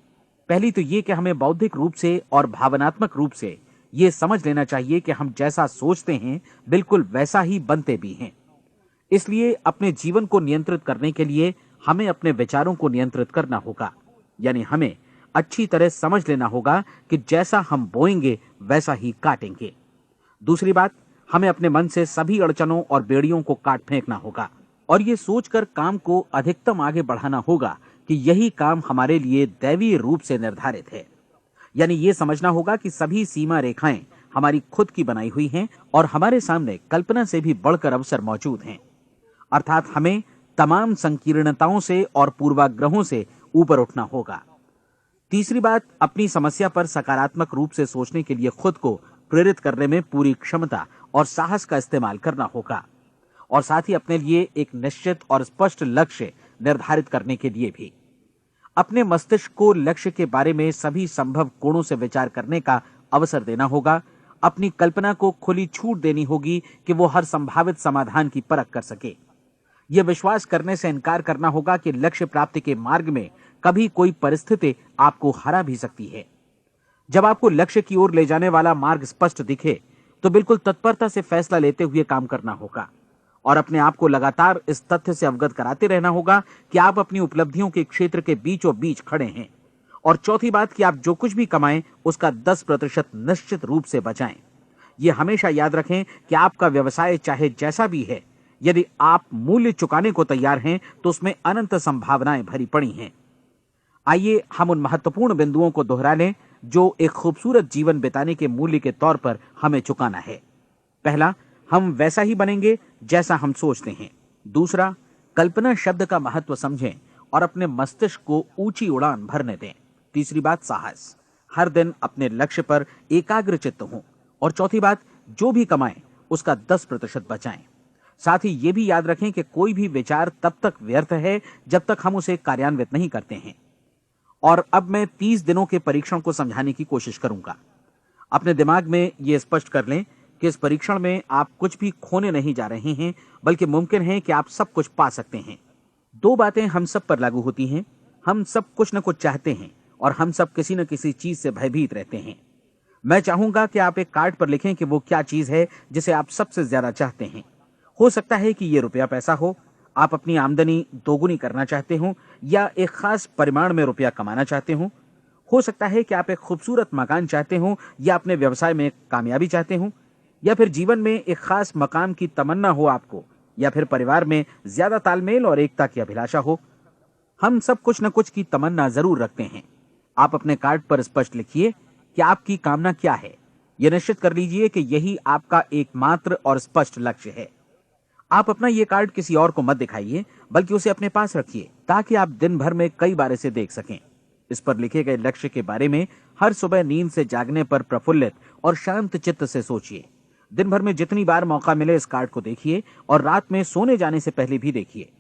पहली तो यह कि हमें बौद्धिक रूप से और भावनात्मक रूप से यह समझ लेना चाहिए कि हम जैसा सोचते हैं बिल्कुल वैसा ही बनते भी हैं। इसलिए अपने जीवन को नियंत्रित करने के लिए हमें अपने विचारों को नियंत्रित करना होगा। यानी हमें अच्छी तरह समझ लेना होगा कि जैसा हम बोएंगे वैसा ही काटेंगे। दूसरी बात, हमें अपने मन से सभी अड़चनों और बेड़ियों को काट फेंकना होगा और ये सोचकर काम को अधिकतम आगे बढ़ाना होगा कि यही काम हमारे लिए दैवीय रूप से निर्धारित है। यानी ये समझना होगा कि सभी सीमा रेखाएं हमारी खुद की बनाई हुई हैं और हमारे सामने कल्पना से भी बढ़कर अवसर मौजूद हैं। अर्थात हमें तमाम संकीर्णताओं से और पूर्वाग्रहों से ऊपर उठना होगा। तीसरी बात, अपनी समस्या पर सकारात्मक रूप से सोचने के लिए खुद को प्रेरित करने में पूरी क्षमता और साहस का इस्तेमाल करना होगा, और साथ ही अपने लिए एक निश्चित और स्पष्ट लक्ष्य निर्धारित करने के लिए भी। अपने मस्तिष्क को लक्ष्य के बारे में सभी संभव कोणों से विचार करने का अवसर देना होगा। अपनी कल्पना को खुली छूट देनी होगी कि वो हर संभावित समाधान की परख कर सके। यह विश्वास करने से इनकार करना होगा कि लक्ष्य प्राप्ति के मार्ग में कभी कोई परिस्थिति आपको हरा भी सकती है। जब आपको लक्ष्य की ओर ले जाने वाला मार्ग स्पष्ट दिखे तो बिल्कुल तत्परता से फैसला लेते हुए काम करना होगा और अपने आप को लगातार इस तथ्य से अवगत कराते रहना होगा कि आप अपनी उपलब्धियों के क्षेत्र के बीचों बीच खड़े हैं। और चौथी बात कि आप जो कुछ भी कमाएं उसका 10% निश्चित रूप से बचाएं। यह हमेशा याद रखें कि आपका व्यवसाय चाहे जैसा भी है, यदि आप मूल्य चुकाने को तैयार हैं तो उसमें अनंत संभावनाएं भरी पड़ी हैं। आइए हम उन महत्वपूर्ण बिंदुओं को दोहरा लें जो एक खूबसूरत जीवन बिताने के मूल्य के तौर पर हमें चुकाना है। पहला, हम वैसा ही बनेंगे जैसा हम सोचते हैं। दूसरा, कल्पना शब्द का महत्व समझें और अपने मस्तिष्क को ऊंची उड़ान भरने दें। तीसरी बात, साहस, हर दिन अपने लक्ष्य पर एकाग्र चित्त हों। और चौथी बात, जो भी कमाएं उसका 10% बचाएं। साथ ही ये भी याद रखें कि कोई भी विचार तब तक व्यर्थ है जब तक हम उसे कार्यान्वित नहीं करते हैं। और अब मैं 30 दिनों के परीक्षण को समझाने की कोशिश करूंगा। अपने दिमाग में यह स्पष्ट कर लें कि इस परीक्षण में आप कुछ भी खोने नहीं जा रहे हैं, बल्कि मुमकिन है कि आप सब कुछ पा सकते हैं। 2 बातें हम सब पर लागू होती हैं। हम सब कुछ न कुछ चाहते हैं और हम सब किसी न किसी चीज से भयभीत रहते हैं। मैं चाहूंगा कि आप एक कार्ड पर लिखें कि वो क्या चीज है जिसे आप सबसे ज्यादा चाहते हैं। हो सकता है कि ये रुपया पैसा हो, आप अपनी आमदनी दोगुनी करना चाहते हो, या एक खास परिमाण में रुपया कमाना चाहते हो सकता है कि आप एक खूबसूरत मकान चाहते हो, या अपने व्यवसाय में कामयाबी चाहते हो, या फिर जीवन में एक खास मकाम की तमन्ना हो आपको, या फिर परिवार में ज्यादा तालमेल और एकता की अभिलाषा हो। हम सब कुछ न कुछ की तमन्ना जरूर रखते हैं। आप अपने कार्ड पर स्पष्ट लिखिए कि आपकी कामना क्या है। यह निश्चित कर लीजिए कि यही आपका एकमात्र और स्पष्ट लक्ष्य है। आप अपना यह कार्ड किसी और को मत दिखाइए, बल्कि उसे अपने पास रखिए ताकि आप दिन भर में कई बार इसे देख सकें। इस पर लिखे गए लक्ष्य के बारे में हर सुबह नींद से जागने पर प्रफुल्लित और शांत चित्त से सोचिए। दिन भर में जितनी बार मौका मिले इस कार्ड को देखिए और रात में सोने जाने से पहले भी देखिए।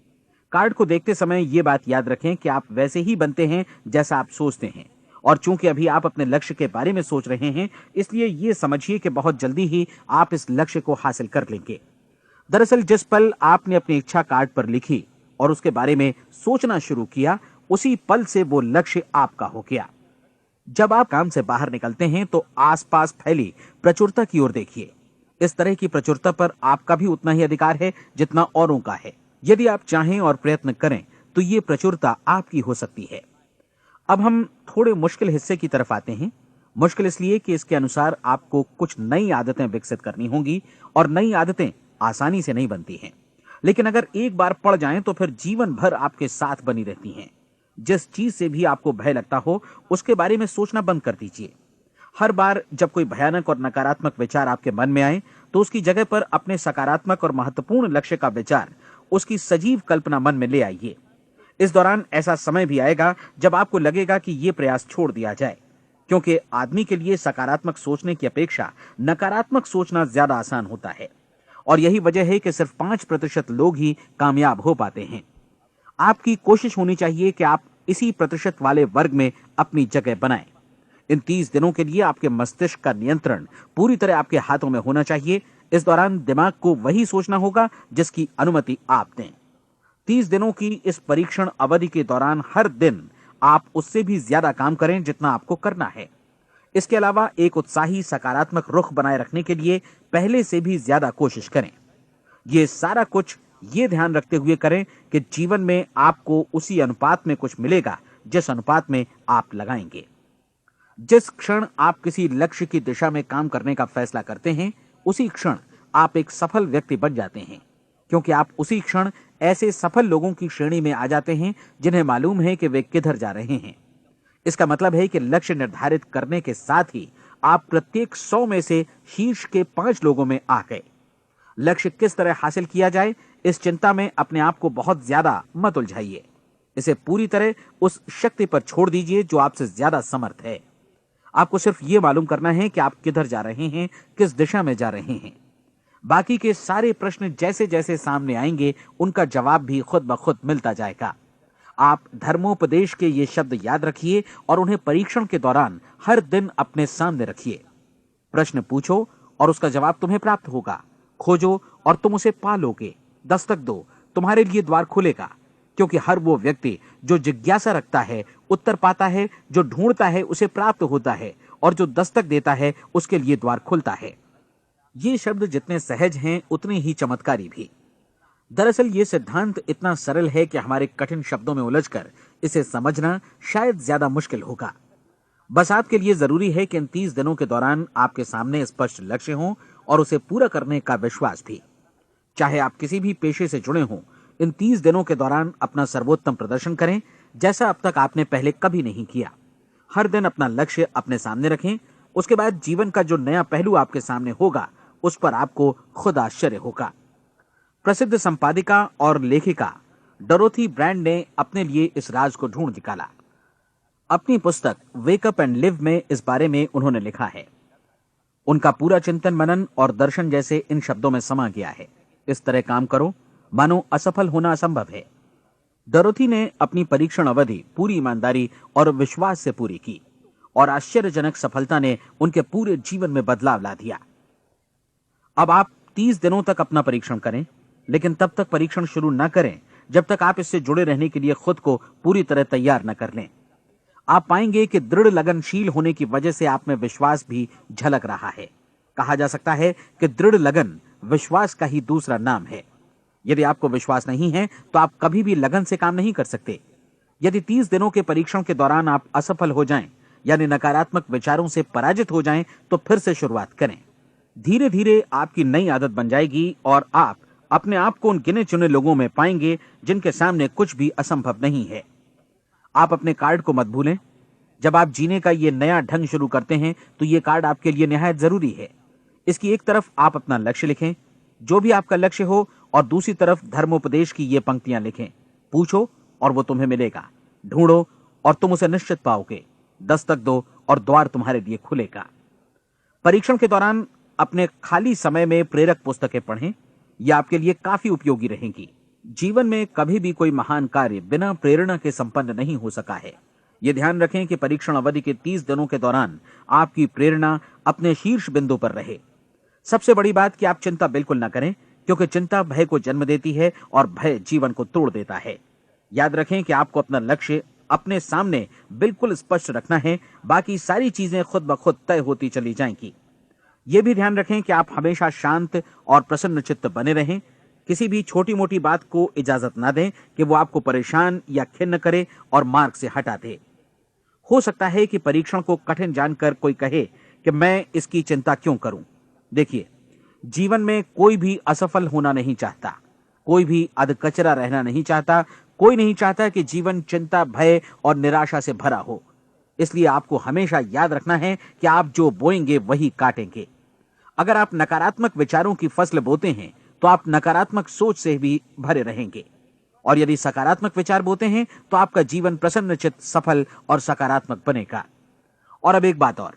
कार्ड को देखते समय यह बात याद रखें कि आप वैसे ही बनते हैं जैसा आप सोचते हैं। और चूंकि अभी आप अपने लक्ष्य के बारे में सोच रहे हैं, इसलिए यह समझिए कि बहुत जल्दी ही आप इस लक्ष्य को हासिल कर लेंगे। दरअसल जिस पल आपने अपनी इच्छा कार्ड पर लिखी और उसके बारे में सोचना शुरू किया, उसी पल से वो लक्ष्य आपका हो गया। जब आप काम से बाहर निकलते हैं तो आसपास फैली प्रचुरता की ओर देखिए। इस तरह की प्रचुरता पर आपका भी उतना ही अधिकार है जितना औरों का है। यदि आप चाहें और प्रयत्न करें तो ये प्रचुरता आपकी हो सकती है। अब हम थोड़े मुश्किल हिस्से की तरफ आते हैं। मुश्किल इसलिए कि इसके अनुसार आपको कुछ नई आदतें विकसित करनी होंगी और नई आदतें आसानी से नहीं बनती हैं, लेकिन अगर एक बार पड़ जाएं तो फिर जीवन भर आपके साथ बनी रहती हैं। जिस चीज से भी आपको भय लगता हो उसके बारे में सोचना बंद कर दीजिए। हर बार जब कोई भयानक और नकारात्मक विचार आपके मन में आए तो उसकी जगह पर अपने सकारात्मक और महत्वपूर्ण लक्ष्य का विचार, उसकी सजीव कल्पना मन में ले आइए। इस दौरान ऐसा समय भी आएगा जब आपको लगेगा कि यह प्रयास छोड़ दिया जाए, क्योंकि आदमी के लिए सकारात्मक सोचने की अपेक्षा नकारात्मक सोचना ज्यादा आसान होता है। और यही वजह है कि सिर्फ 5% लोग ही कामयाब हो पाते हैं। आपकी कोशिश होनी चाहिए कि आप इसी प्रतिशत वाले वर्ग में अपनी जगह बनाएं। इन 30 दिनों के लिए आपके मस्तिष्क का नियंत्रण पूरी तरह आपके हाथों में होना चाहिए। इस दौरान दिमाग को वही सोचना होगा जिसकी अनुमति आप दें। 30 दिनों की इस परीक्षण अवधि के दौरान हर दिन आप उससे भी ज्यादा काम करें जितना आपको करना है। इसके अलावा एक उत्साही सकारात्मक रुख बनाए रखने के लिए पहले से भी ज्यादा कोशिश करें। ये सारा कुछ ये ध्यान रखते हुए करें कि जीवन में आपको उसी अनुपात में कुछ मिलेगा जिस अनुपात में आप लगाएंगे। जिस क्षण आप किसी लक्ष्य की दिशा में काम करने का फैसला करते हैं, उसी क्षण आप एक सफल व्यक्ति बन जाते हैं, क्योंकि आप उसी क्षण ऐसे सफल लोगों की श्रेणी में आ जाते हैं जिन्हें मालूम है कि वे किधर जा रहे हैं। इसका मतलब है कि लक्ष्य निर्धारित करने के साथ ही आप प्रत्येक 100 में से शीर्ष के 5 लोगों में आ गए। लक्ष्य किस तरह हासिल किया जाए, इस चिंता में अपने आप को बहुत ज्यादा मत उलझाइए। इसे पूरी तरह उस शक्ति पर छोड़ दीजिए जो आपसे ज्यादा समर्थ है। आपको सिर्फ ये मालूम करना है कि आप किधर जा रहे हैं, किस दिशा में जा रहे हैं। बाकी के सारे प्रश्न जैसे जैसे सामने आएंगे उनका जवाब भी खुद ब खुद मिलता जाएगा। आप धर्मोपदेश के ये शब्द याद रखिए और उन्हें परीक्षण के दौरान हर दिन अपने सामने रखिए। प्रश्न पूछो और उसका जवाब तुम्हें प्राप्त होगा। खोजो और तुम उसे पा लोगे। दस्तक दो, तुम्हारे लिए द्वार खुलेगा, क्योंकि हर वो व्यक्ति जो जिज्ञासा रखता है उत्तर पाता है, जो ढूंढता है उसे प्राप्त होता है, और जो दस्तक देता है उसके लिए द्वार खुलता है। ये शब्द जितने सहज हैं उतने ही चमत्कारी भी। दरअसल ये सिद्धांत इतना सरल है कि हमारे कठिन शब्दों में उलझकर इसे समझना शायद ज्यादा मुश्किल होगा। बस आपके लिए जरूरी है कि इन 30 दिनों के दौरान आपके सामने स्पष्ट लक्ष्य हो और उसे पूरा करने का विश्वास भी। चाहे आप किसी भी पेशे से जुड़े हों, इन 30 दिनों के दौरान अपना सर्वोत्तम प्रदर्शन करें, जैसा अब तक आपने पहले कभी नहीं किया। हर दिन अपना लक्ष्य अपने सामने रखें। उसके बाद जीवन का जो नया पहलू आपके सामने होगा उस पर आपको खुद आश्चर्य होगा। प्रसिद्ध संपादिका और लेखिका डोरोथी ब्रैंड ने अपने लिए इस राज को ढूंढ निकाला। अपनी पुस्तक वेक अप एंड लिव में इस बारे में उन्होंने लिखा है। उनका पूरा चिंतन मनन और दर्शन जैसे इन शब्दों में समा गया है। इस तरह काम करो मानो असफल होना असंभव है। डोरोथी ने अपनी परीक्षण अवधि पूरी ईमानदारी और विश्वास से पूरी की और आश्चर्यजनक सफलता ने उनके पूरे जीवन में बदलाव ला दिया। अब आप 30 दिनों तक अपना परीक्षण करें, लेकिन तब तक परीक्षण शुरू न करें जब तक आप इससे जुड़े रहने के लिए खुद को पूरी तरह तैयार न कर लें। आप पाएंगे कि दृढ़ लगनशील होने की वजह से आप में विश्वास भी झलक रहा है। कहा जा सकता है कि दृढ़ लगन विश्वास का ही दूसरा नाम है। यदि आपको विश्वास नहीं है तो आप कभी भी लगन से काम नहीं कर सकते। यदि 30 दिनों के परीक्षण के दौरान आप असफल हो जाएं, यानी नकारात्मक विचारों से पराजित हो जाएं, तो फिर से शुरुआत करें। धीरे धीरे आपकी नई आदत बन जाएगी और आप अपने आप को उन गिने चुने लोगों में पाएंगे जिनके सामने कुछ भी असंभव नहीं है। आप अपने कार्ड को मत भूलें। जब आप जीने का ये नया ढंग शुरू करते हैं तो ये कार्ड आपके लिए निहायत जरूरी है। इसकी एक तरफ आप अपना लक्ष्य लिखें, जो भी आपका लक्ष्य हो, और दूसरी तरफ धर्मोपदेश की ये पंक्तियां लिखें। पूछो और वो तुम्हें मिलेगा, ढूंढो और तुम उसे निश्चित पाओगे, दस्तक दो और द्वार तुम्हारे लिए खुलेगा। परीक्षण के दौरान अपने खाली समय में प्रेरक पुस्तकें पढ़ें। यह आपके लिए काफी उपयोगी रहेंगी। जीवन में कभी भी कोई महान कार्य बिना प्रेरणा के संपन्न नहीं हो सका है। यह ध्यान रखें कि परीक्षण अवधि के 30 दिनों के दौरान आपकी प्रेरणा अपने शीर्ष बिंदु पर रहे। सबसे बड़ी बात कि आप चिंता बिल्कुल न करें, क्योंकि चिंता भय को जन्म देती है और भय जीवन को तोड़ देता है। याद रखें कि आपको अपना लक्ष्य अपने सामने बिल्कुल स्पष्ट रखना है, बाकी सारी चीजें खुद ब खुद तय होती चली जाएंगी। यह भी ध्यान रखें कि आप हमेशा शांत और प्रसन्न चित्त बने रहें। किसी भी छोटी मोटी बात को इजाजत ना दें कि वो आपको परेशान या खिन्न करे और मार्ग से हटा दे। हो सकता है कि परीक्षण को कठिन जानकर कोई कहे कि मैं इसकी चिंता क्यों करूं। देखिए, जीवन में कोई भी असफल होना नहीं चाहता, कोई भी अधकचरा रहना नहीं चाहता, कोई नहीं चाहता कि जीवन चिंता, भय और निराशा से भरा हो। इसलिए आपको हमेशा याद रखना है कि आप जो बोएंगे वही काटेंगे। अगर आप नकारात्मक विचारों की फसल बोते हैं तो आप नकारात्मक सोच से भी भरे रहेंगे, और यदि सकारात्मक विचार बोते हैं तो आपका जीवन प्रसन्नचित्त, सफल और सकारात्मक बनेगा। और अब एक बात और,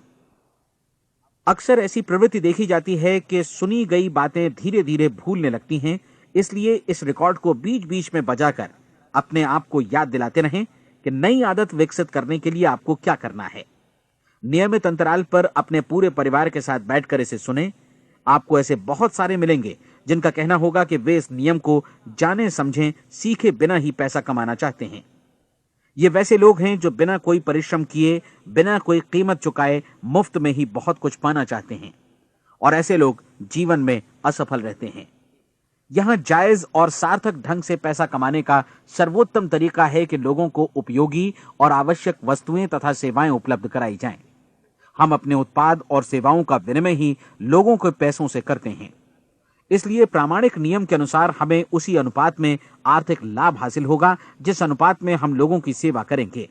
अक्सर ऐसी प्रवृत्ति देखी जाती है कि सुनी गई बातें धीरे धीरे भूलने लगती हैं। इसलिए इस रिकॉर्ड को बीच बीच में बजाकर अपने आप को याद दिलाते रहें कि नई आदत विकसित करने के लिए आपको क्या करना है। नियमित अंतराल पर अपने पूरे परिवार के साथ बैठकर इसे सुनें। आपको ऐसे बहुत सारे मिलेंगे जिनका कहना होगा कि वे इस नियम को जाने समझें सीखे बिना ही पैसा कमाना चाहते हैं। ये वैसे लोग हैं जो बिना कोई परिश्रम किए, बिना कोई कीमत चुकाए मुफ्त में ही बहुत कुछ पाना चाहते हैं, और ऐसे लोग जीवन में असफल रहते हैं। यहां जायज और सार्थक ढंग से पैसा कमाने का सर्वोत्तम तरीका है कि लोगों को उपयोगी और आवश्यक वस्तुएं तथा सेवाएं उपलब्ध कराई जाएं। हम अपने उत्पाद और सेवाओं का विनिमय ही लोगों के पैसों से करते हैं। इसलिए प्रामाणिक नियम के अनुसार हमें उसी अनुपात में आर्थिक लाभ हासिल होगा जिस अनुपात में हम लोगों की सेवा करेंगे।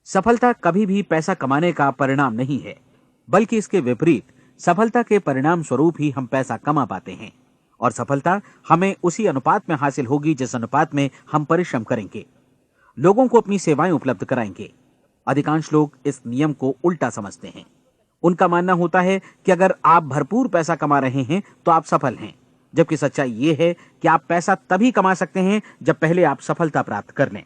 सफलता कभी भी पैसा कमाने का परिणाम नहीं है, बल्कि इसके विपरीत सफलता के परिणाम स्वरूप ही हम पैसा कमा पाते हैं, और सफलता हमें उसी अनुपात में हासिल होगी जिस अनुपात में हम परिश्रम करेंगे, लोगों को अपनी सेवाएं उपलब्ध कराएंगे। अधिकांश लोग इस नियम को उल्टा समझते हैं। उनका मानना होता है कि अगर आप भरपूर पैसा कमा रहे हैं तो आप सफल हैं, जबकि सच्चाई यह है कि आप पैसा तभी कमा सकते हैं जब पहले आप सफलता प्राप्त कर लें।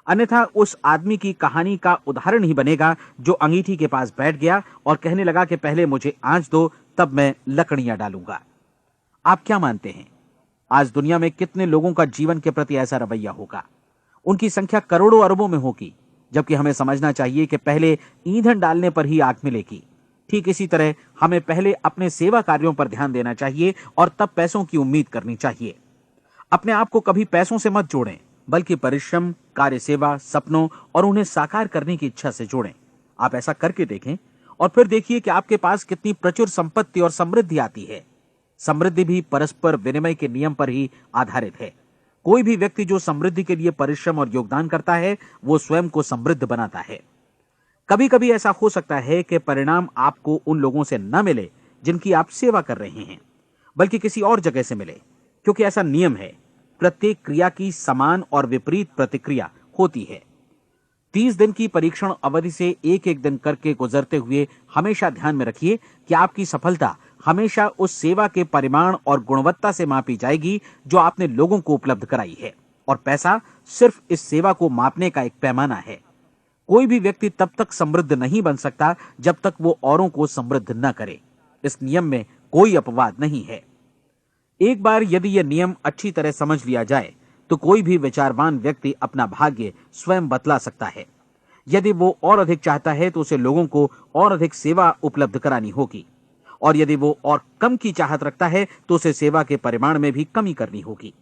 अन्यथा उस आदमी की कहानी का उदाहरण ही बनेगा जो अंगीठी के पास बैठ गया और कहने लगा कि पहले मुझे आंच दो, तब मैं लकड़ियां डालूंगा। आप क्या मानते हैं, आज दुनिया में कितने लोगों का जीवन के प्रति ऐसा रवैया होगा? उनकी संख्या करोड़ों अरबों में होगी, जबकि हमें समझना चाहिए कि पहले ईंधन डालने पर ही आग मिलेगी। ठीक इसी तरह हमें पहले अपने सेवा कार्यों पर ध्यान देना चाहिए और तब पैसों की उम्मीद करनी चाहिए। अपने आप को कभी पैसों से मत जोड़ें, बल्कि परिश्रम, कार्य सेवा, सपनों और उन्हें साकार करने की इच्छा से जोड़ें। आप ऐसा करके देखें और फिर देखिए कि आपके पास कितनी प्रचुर संपत्ति और समृद्धि आती है। समृद्धि भी परस्पर विनिमय के नियम पर ही आधारित है। कोई भी व्यक्ति जो समृद्धि के लिए परिश्रम और योगदान करता है, वो स्वयं को समृद्ध बनाता है। कभी कभी ऐसा हो सकता है कि परिणाम आपको उन लोगों से न मिले जिनकी आप सेवा कर रहे हैं, बल्कि किसी और जगह से मिले, क्योंकि ऐसा नियम है, प्रत्येक क्रिया की समान और विपरीत प्रतिक्रिया होती है। 30 दिन की परीक्षण अवधि से एक एक दिन करके गुजरते हुए हमेशा ध्यान में रखिए कि आपकी सफलता हमेशा उस सेवा के परिमाण और गुणवत्ता से मापी जाएगी जो आपने लोगों को उपलब्ध कराई है, और पैसा सिर्फ इस सेवा को मापने का एक पैमाना है। कोई भी व्यक्ति तब तक समृद्ध नहीं बन सकता जब तक वो औरों को समृद्ध न करे। इस नियम में कोई अपवाद नहीं है। एक बार यदि यह नियम अच्छी तरह समझ लिया जाए तो कोई भी विचारवान व्यक्ति अपना भाग्य स्वयं बतला सकता है। यदि वो और अधिक चाहता है तो उसे लोगों को और अधिक सेवा उपलब्ध करानी होगी, और यदि वो और कम की चाहत रखता है तो उसे सेवा के परिमाण में भी कमी करनी होगी।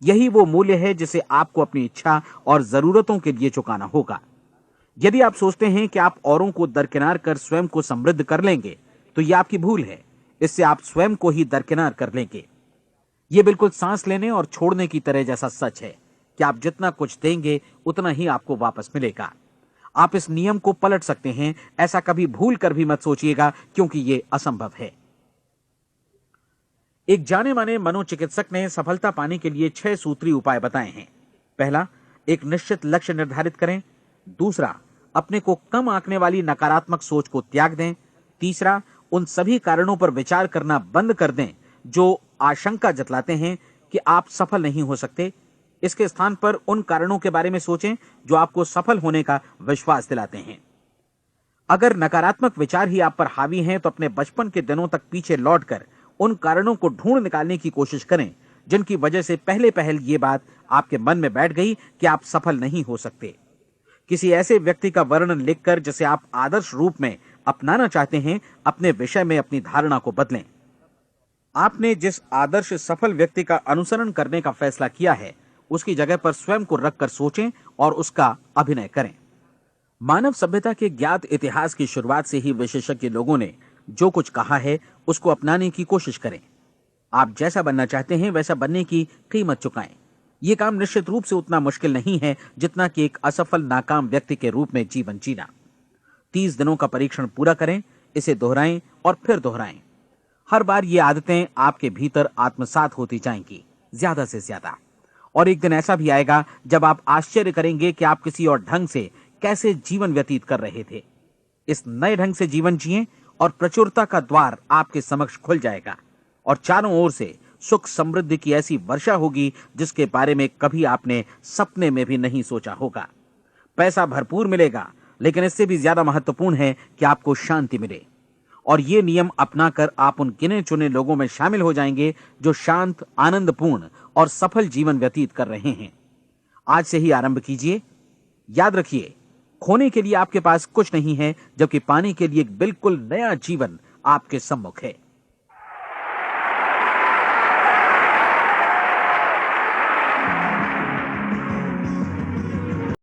यही वो मूल्य है जिसे आपको अपनी इच्छा और जरूरतों के लिए चुकाना होगा। यदि आप सोचते हैं कि आप औरों को दरकिनार कर स्वयं को समृद्ध कर लेंगे तो यह आपकी भूल है। इससे आप स्वयं को ही दरकिनार कर लेंगे। यह बिल्कुल सांस लेने और छोड़ने की तरह जैसा सच है कि आप जितना कुछ देंगे उतना ही आपको वापस मिलेगा। आप इस नियम को पलट सकते हैं, ऐसा कभी भूल कर भी मत सोचिएगा, क्योंकि यह असंभव है। एक जाने माने मनोचिकित्सक ने सफलता पाने के लिए 6 सूत्री उपाय बताए हैं। पहला, एक निश्चित लक्ष्य निर्धारित करें। दूसरा, अपने को कम आंकने वाली नकारात्मक सोच को त्याग दें। तीसरा, उन सभी कारणों पर विचार करना बंद कर दें जो आशंका जतलाते हैं कि आप सफल नहीं हो सकते। इसके स्थान पर उन कारणों के बारे में सोचें जो आपको सफल होने का विश्वास दिलाते हैं। अगर नकारात्मक विचार ही आप पर हावी हैं तो अपने बचपन के दिनों तक पीछे लौटकर उन कारणों को ढूंढ निकालने की कोशिश करें जिनकी वजह से पहले पहल ये बात आपके मन में बैठ गई कि आप सफल नहीं हो सकते। किसी ऐसे व्यक्ति का वर्णन लिखकर जिसे आप आदर्श रूप में अपनाना चाहते हैं, अपने विषय में अपनी धारणा को बदलें। आपने जिस आदर्श सफल व्यक्ति का अनुसरण करने का फैसला किया है, उसकी जगह पर स्वयं को रखकर सोचें और उसका अभिनय करें। मानव सभ्यता के ज्ञात इतिहास की शुरुआत से ही विशेषज्ञ लोगों ने जो कुछ कहा है उसको अपनाने की कोशिश करें। आप जैसा बनना चाहते हैं वैसा बनने की कीमत चुकाएं। यह काम निश्चित रूप से उतना मुश्किल नहीं है जितना कि एक असफल नाकाम व्यक्ति के रूप में जीवन जीना। 30 दिनों का परीक्षण पूरा करें, इसे दोहराएं और फिर दोहराएं। हर बार ये आदतें आपके भीतर आत्मसात होती जाएंगी, ज्यादा से ज्यादा। और एक दिन ऐसा भी आएगा जब आप आश्चर्य करेंगे कि आप किसी और ढंग से कैसे जीवन व्यतीत कर रहे थे। इस नए ढंग से जीवन जिएं और प्रचुरता का द्वार आपके समक्ष खुल जाएगा और चारों ओर से सुख समृद्धि की ऐसी वर्षा होगी जिसके बारे में कभी आपने सपने में भी नहीं सोचा होगा। पैसा भरपूर मिलेगा, लेकिन इससे भी ज्यादा महत्वपूर्ण है कि आपको शांति मिले। और ये नियम अपनाकर आप उन गिने चुने लोगों में शामिल हो जाएंगे जो शांत, आनंदपूर्ण और सफल जीवन व्यतीत कर रहे हैं। आज से ही आरंभ कीजिए। याद रखिए, खोने के लिए आपके पास कुछ नहीं है, जबकि पाने के लिए एक बिल्कुल नया जीवन आपके सम्मुख है।